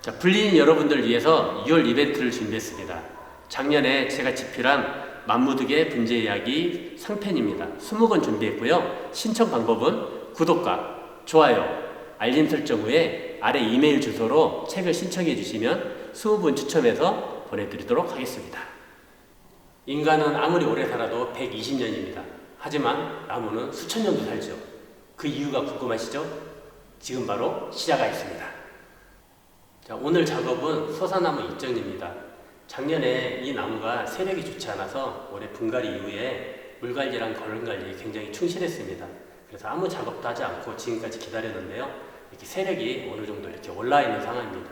자, 불리인 여러분들 위해서 2월 이벤트를 준비했습니다. 작년에 제가 집필한 만무득의 분재 이야기 상편입니다. 20권 준비했고요. 신청 방법은 구독과 좋아요, 알림 설정 후에 아래 이메일 주소로 책을 신청해 주시면 20분 추첨해서 보내드리도록 하겠습니다. 인간은 아무리 오래 살아도 120년입니다. 하지만 나무는 수천 년도 살죠. 그 이유가 궁금하시죠? 지금 바로 시작하겠습니다. 자, 오늘 작업은 소사나무 입정입니다. 작년에 이 나무가 세력이 좋지 않아서 올해 분갈이 이후에 물관리랑 거름관리에 굉장히 충실했습니다. 그래서 아무 작업도 하지 않고 지금까지 기다렸는데요. 이렇게 세력이 어느 정도 이렇게 올라와 있는 상황입니다.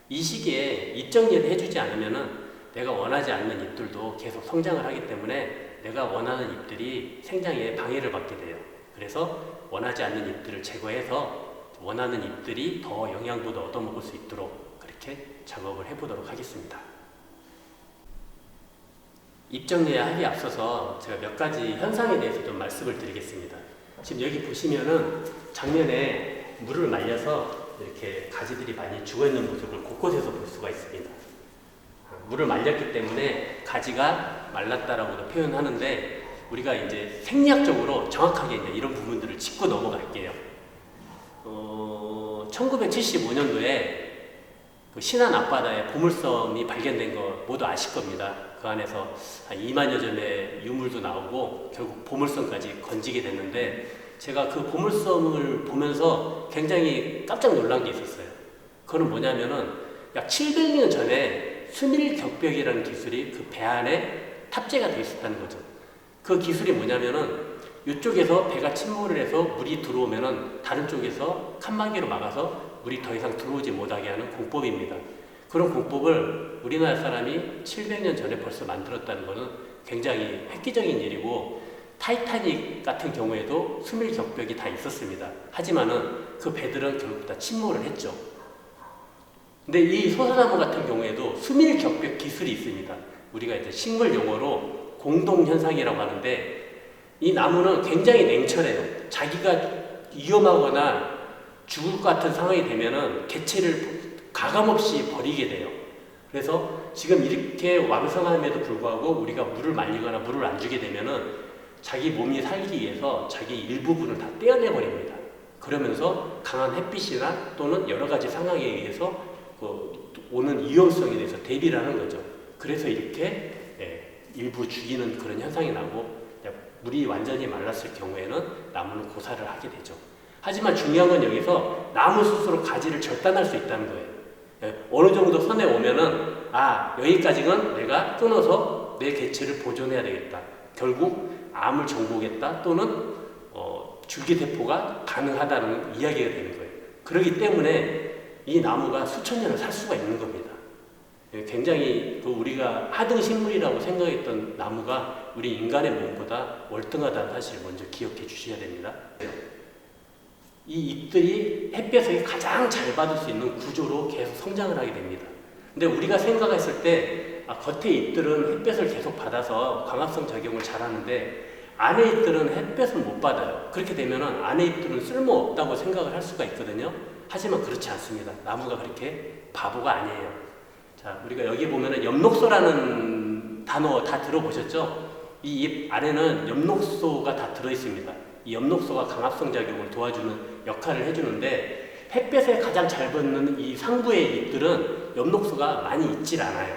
이 시기에 입정리를 해주지 않으면은 내가 원하지 않는 잎들도 계속 성장을 하기 때문에 내가 원하는 잎들이 생장에 방해를 받게 돼요. 그래서 원하지 않는 잎들을 제거해서 원하는 잎들이 더 영양분을 얻어먹을 수 있도록 그렇게 작업을 해보도록 하겠습니다. 입정리에 하기에 앞서서 제가 몇 가지 현상에 대해서 좀 말씀을 드리겠습니다. 지금 여기 보시면은 작년에 물을 말려서 이렇게 가지들이 많이 죽어있는 모습을 곳곳에서 볼 수가 있습니다. 물을 말렸기 때문에 가지가 말랐다라고도 표현하는데 우리가 이제 생리학적으로 정확하게 이제 이런 부분들을 짚고 넘어갈게요. 1975년도에 그 신안 앞바다에 보물섬이 발견된 거 모두 아실 겁니다. 그 안에서 한 2만여 점의 유물도 나오고 결국 보물섬까지 건지게 됐는데 제가 그 보물섬을 보면서 굉장히 깜짝 놀란 게 있었어요. 그거는 뭐냐면은 약 700년 전에 수밀격벽이라는 기술이 그 배 안에 탑재가 되어 있었다는 거죠. 그 기술이 뭐냐면은 이쪽에서 배가 침몰을 해서 물이 들어오면은 다른 쪽에서 칸막이로 막아서 물이 더 이상 들어오지 못하게 하는 공법입니다. 그런 공법을 우리나라 사람이 700년 전에 벌써 만들었다는 것은 굉장히 획기적인 일이고 타이타닉 같은 경우에도 수밀격벽이 다 있었습니다. 하지만은 그 배들은 결국 다 침몰을 했죠. 근데 이 소사나무 같은 경우에도 수밀격벽 기술이 있습니다. 우리가 이제 식물 용어로 공동현상이라고 하는데 이 나무는 굉장히 냉철해요. 자기가 위험하거나 죽을 것 같은 상황이 되면은 개체를 가감없이 버리게 돼요. 그래서 지금 이렇게 왕성함에도 불구하고 우리가 물을 말리거나 물을 안 주게 되면은 자기 몸이 살기 위해서 자기 일부분을 다 떼어내버립니다. 그러면서 강한 햇빛이나 또는 여러 가지 상황에 의해서 오는 위험성에 대해서 대비를 하는 거죠. 그래서 이렇게 일부 죽이는 그런 현상이 나고 물이 완전히 말랐을 경우에는 나무는 고사를 하게 되죠. 하지만 중요한 건 여기서 나무 스스로 가지를 절단할 수 있다는 거예요. 어느 정도 선에 오면은 여기까지는 내가 끊어서 내 개체를 보존해야 되겠다. 결국 암을 정복했다 또는 줄기세포가 가능하다는 이야기가 되는 거예요. 그렇기 때문에 이 나무가 수천 년을 살 수가 있는 겁니다. 굉장히 우리가 하등 식물이라고 생각했던 나무가 우리 인간의 몸보다 월등하다는 사실을 먼저 기억해 주셔야 됩니다. 이 잎들이 햇볕을 가장 잘 받을 수 있는 구조로 계속 성장을 하게 됩니다. 근데 우리가 생각했을 때 겉의 잎들은 햇볕을 계속 받아서 광합성 작용을 잘 하는데 안의 잎들은 햇볕을 못 받아요. 그렇게 되면은 안의 잎들은 쓸모없다고 생각을 할 수가 있거든요. 하지만 그렇지 않습니다. 나무가 그렇게 바보가 아니에요. 자, 우리가 여기 보면은 엽록소라는 단어 다 들어보셨죠? 이 잎 안에는 엽록소가 다 들어있습니다. 이 엽록소가 강합성 작용을 도와주는 역할을 해주는데 햇볕에 가장 잘 받는 이 상부의 잎들은 엽록소가 많이 있질 않아요.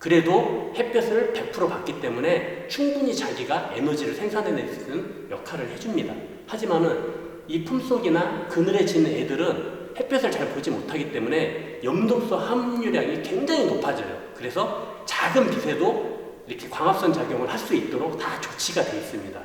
그래도 햇볕을 100% 받기 때문에 충분히 자기가 에너지를 생산해낼 수 있는 역할을 해줍니다. 하지만은 이 품속이나 그늘에 지는 애들은 햇볕을 잘 보지 못하기 때문에 엽록소 함유량이 굉장히 높아져요. 그래서 작은 빛에도 이렇게 광합성 작용을 할 수 있도록 다 조치가 되어 있습니다.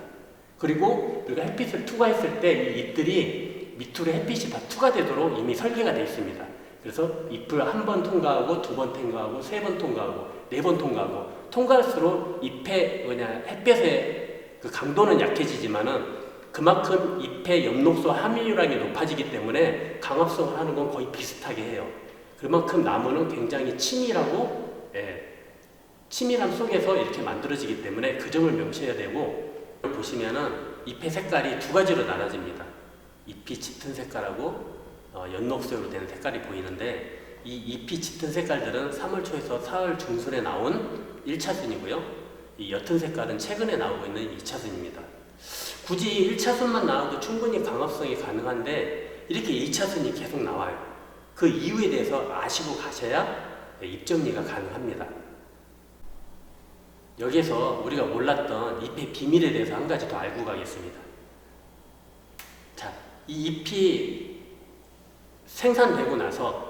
그리고 우리가 햇빛을 투과했을 때 이 잎들이 밑으로 햇빛이 다 투과되도록 이미 설계가 되어 있습니다. 그래서 잎을 한 번 통과하고 두 번 통과하고 세 번 통과하고 네 번 통과하고 통과할수록 잎의 햇볕의 그 강도는 약해지지만은 그만큼 잎의 엽록소 함유량이 높아지기 때문에 강합성을 하는 건 거의 비슷하게 해요. 그만큼 나무는 굉장히 치밀하고 치밀함 속에서 이렇게 만들어지기 때문에 그 점을 명시해야 되고 보시면은 잎의 색깔이 두 가지로 나눠집니다. 잎이 짙은 색깔하고 연녹색으로 되는 색깔이 보이는데 이 잎이 짙은 색깔들은 3월 초에서 4월 중순에 나온 1차순이고요. 이 옅은 색깔은 최근에 나오고 있는 2차순입니다. 굳이 1차순만 나와도 충분히 광합성이 가능한데 이렇게 2차순이 계속 나와요. 그 이유에 대해서 아시고 가셔야 잎 정리가 가능합니다. 여기서 우리가 몰랐던 잎의 비밀에 대해서 한 가지 더 알고 가겠습니다. 자, 이 잎이 생산되고 나서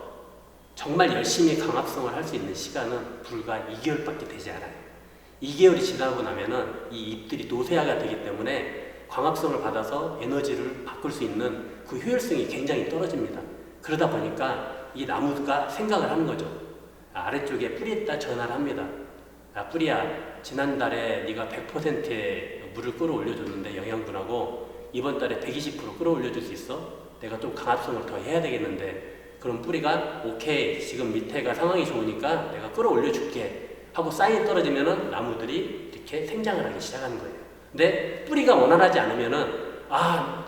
정말 열심히 광합성을 할 수 있는 시간은 불과 2개월밖에 되지 않아요. 2개월이 지나고 나면은 이 잎들이 노쇠화가 되기 때문에 광합성을 받아서 에너지를 바꿀 수 있는 그 효율성이 굉장히 떨어집니다. 그러다 보니까 이 나무가 생각을 하는 거죠. 아래쪽에 뿌리에다 전화를 합니다. 뿌리야, 지난달에 네가 100%의 물을 끌어올려줬는데 영양분하고 이번 달에 120% 끌어올려줄 수 있어? 내가 좀 강합성을 더 해야 되겠는데. 그럼 뿌리가 오케이, 지금 밑에가 상황이 좋으니까 내가 끌어올려줄게 하고 사인이 떨어지면은 나무들이 이렇게 생장을 하기 시작하는 거예요. 근데 뿌리가 원활하지 않으면은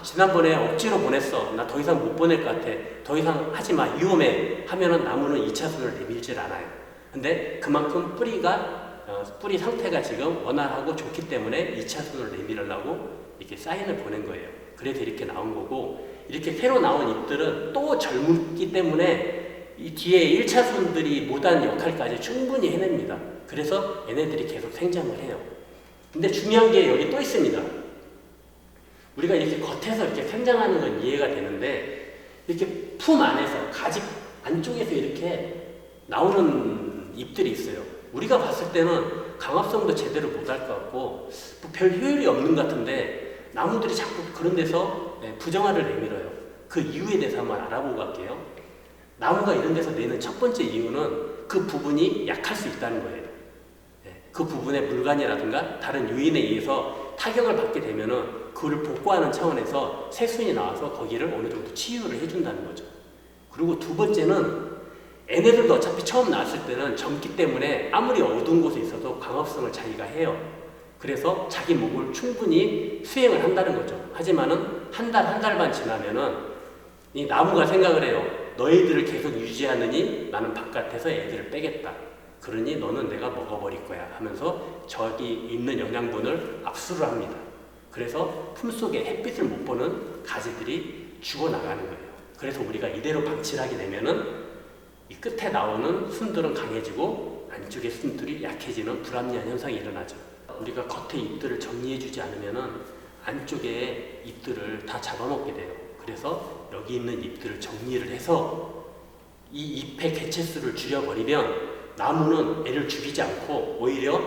지난번에 억지로 보냈어, 나 더 이상 못 보낼 것 같아, 더 이상 하지마, 위험해 하면은 나무는 2차순을 내밀질 않아요. 근데 그만큼 뿌리 상태가 지금 원활하고 좋기 때문에 2차순을 내밀으려고 이렇게 사인을 보낸 거예요. 그래서 이렇게 나온 거고, 이렇게 새로 나온 잎들은 또 젊기 때문에 이 뒤에 1차순들이 못한 역할까지 충분히 해냅니다. 그래서 얘네들이 계속 생장을 해요. 근데 중요한 게 여기 또 있습니다. 우리가 이렇게 겉에서 이렇게 생장하는 건 이해가 되는데, 이렇게 품 안에서, 가지 안쪽에서 이렇게 나오는 잎들이 있어요. 우리가 봤을 때는 강합성도 제대로 못할 것 같고 별 효율이 없는 것 같은데 나무들이 자꾸 그런 데서 부정화를 내밀어요. 그 이유에 대해서 한번 알아보고 갈게요. 나무가 이런 데서 내는 첫 번째 이유는 그 부분이 약할 수 있다는 거예요. 그 부분에 물관이라든가 다른 요인에 의해서 타격을 받게 되면은 그걸 복구하는 차원에서 새순이 나와서 거기를 어느 정도 치유를 해준다는 거죠. 그리고 두 번째는 얘네들도 어차피 처음 나왔을 때는 젊기 때문에 아무리 어두운 곳에 있어도 광합성을 자기가 해요. 그래서 자기 목을 충분히 수행을 한다는 거죠. 하지만은 한 달 반 지나면은 이 나무가 생각을 해요. 너희들을 계속 유지하느니 나는 바깥에서 애들을 빼겠다. 그러니 너는 내가 먹어버릴 거야 하면서 저기 있는 영양분을 압수를 합니다. 그래서 품속에 햇빛을 못 보는 가지들이 죽어나가는 거예요. 그래서 우리가 이대로 방치를 하게 되면은 이 끝에 나오는 순들은 강해지고 안쪽의 순들이 약해지는 불합리한 현상이 일어나죠. 우리가 겉의 잎들을 정리해주지 않으면은 안쪽의 잎들을 다 잡아먹게 돼요. 그래서 여기 있는 잎들을 정리를 해서 이 잎의 개체수를 줄여버리면 나무는 애를 죽이지 않고 오히려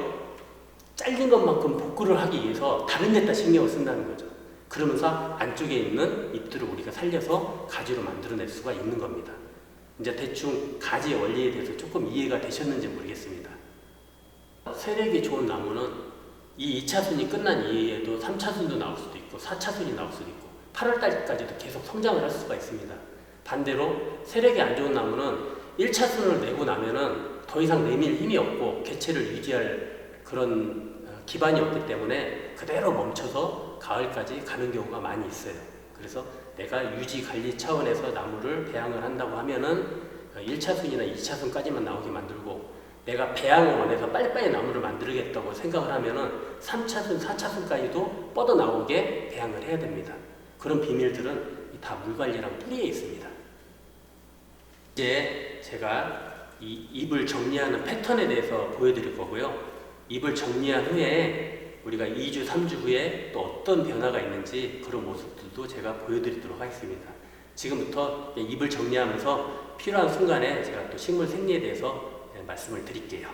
잘린 것만큼 복구를 하기 위해서 다른 데다 신경을 쓴다는 거죠. 그러면서 안쪽에 있는 잎들을 우리가 살려서 가지로 만들어낼 수가 있는 겁니다. 이제 대충 가지의 원리에 대해서 조금 이해가 되셨는지 모르겠습니다. 세력이 좋은 나무는 이 2차순이 끝난 이후에도 3차순도 나올 수도 있고 4차순이 나올 수도 있고 8월달까지도 계속 성장을 할 수가 있습니다. 반대로 세력이 안 좋은 나무는 1차순을 내고 나면은 더 이상 내밀 힘이 없고 개체를 유지할 그런 기반이 없기 때문에 그대로 멈춰서 가을까지 가는 경우가 많이 있어요. 그래서 내가 유지 관리 차원에서 나무를 배양을 한다고 하면은 1차순이나 2차순까지만 나오게 만들고, 내가 배양을 원해서 빨리빨리 나무를 만들겠다고 생각을 하면은 3차순, 4차순까지도 뻗어 나오게 배양을 해야 됩니다. 그런 비밀들은 다 물관리랑 뿌리에 있습니다. 이제 제가 이 잎을 정리하는 패턴에 대해서 보여드릴 거고요. 잎을 정리한 후에 우리가 2주, 3주 후에 또 어떤 변화가 있는지 그런 모습들도 제가 보여드리도록 하겠습니다. 지금부터 잎을 정리하면서 필요한 순간에 제가 또 식물 생리에 대해서 말씀을 드릴게요.